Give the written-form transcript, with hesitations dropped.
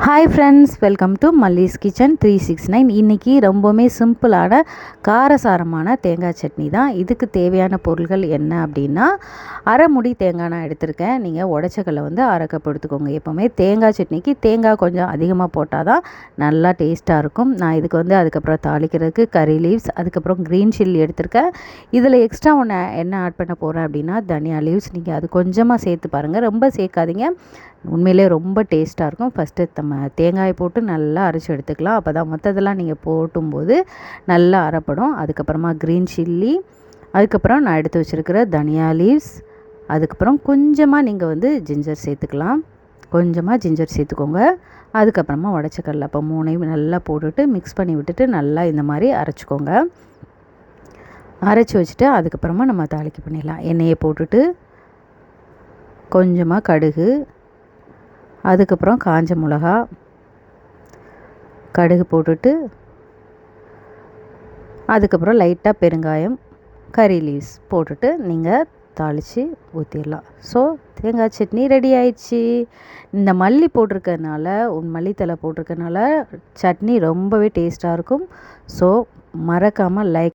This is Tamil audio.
Hi friends, welcome to Malli's kitchen 369. இன்றைக்கி ரொம்பவுமே சிம்பிளான காரசாரமான தேங்காய் சட்னி தான். இதுக்கு தேவையான பொருள்கள் என்ன அப்படின்னா, அரை முடி தேங்காய் நான் எடுத்திருக்கேன். நீங்கள் உடச்சக்கல்லை வந்து அரை கப் எடுத்துக்கோங்க. எப்போவுமே தேங்காய் சட்னிக்கு தேங்காய் கொஞ்சம் அதிகமாக போட்டால் தான் நல்லா டேஸ்ட்டாக இருக்கும். நான் இதுக்கு வந்து அதுக்கப்புறம் தாளிக்கிறதுக்கு கறி லீவ்ஸ், அதுக்கப்புறம் க்ரீன் சில்லி எடுத்திருக்கேன். இதில் எக்ஸ்ட்ரா ஒன்று என்ன ஆட் பண்ண போகிறேன் அப்படின்னா தனியா லீவ்ஸ். நீங்கள் அது கொஞ்சமாக சேர்த்து பாருங்கள், ரொம்ப சேர்க்காதீங்க. உண்மையிலே ரொம்ப டேஸ்ட்டாக இருக்கும். ஃபஸ்ட்டு நம்ம தேங்காயை போட்டு நல்லா அரைச்சி எடுத்துக்கலாம். அப்போ தான் மற்றதெல்லாம் நீங்கள் போட்டும்போது நல்லா அரைப்படும். அதுக்கப்புறமா க்ரீன் சில்லி, அதுக்கப்புறம் நான் எடுத்து வச்சுருக்கிற தனியா லீவ்ஸ், அதுக்கப்புறம் கொஞ்சமாக நீங்கள் வந்து ஜிஞ்சர் சேர்த்துக்கலாம். கொஞ்சமாக ஜிஞ்சர் சேர்த்துக்கோங்க. அதுக்கப்புறமா உடச்சக்கடலை, அப்போ மூணையும் நல்லா போட்டுட்டு மிக்ஸ் பண்ணி விட்டுட்டு நல்லா இந்த மாதிரி அரைச்சிக்கோங்க. அரைச்சி வச்சுட்டு அதுக்கப்புறமா நம்ம தாளிக்க பண்ணிடலாம். எண்ணெயை போட்டுட்டு கொஞ்சமாக கடுகு, அதுக்கப்புறம் காஞ்ச மிளகா, கடுகு போட்டுட்டு அதுக்கப்புறம் லைட்டாக பெருங்காயம், கறி லீவ்ஸ் போட்டுட்டு நீங்கள் தாளித்து ஊற்றிடலாம். ஸோ தேங்காய் சட்னி ரெடி ஆயிடுச்சு. இந்த மல்லி போட்டிருக்கறனால, மல்லித்தலை போட்டிருக்கறனால சட்னி ரொம்பவே டேஸ்ட்டாக இருக்கும். ஸோ மறக்காமல் லைக்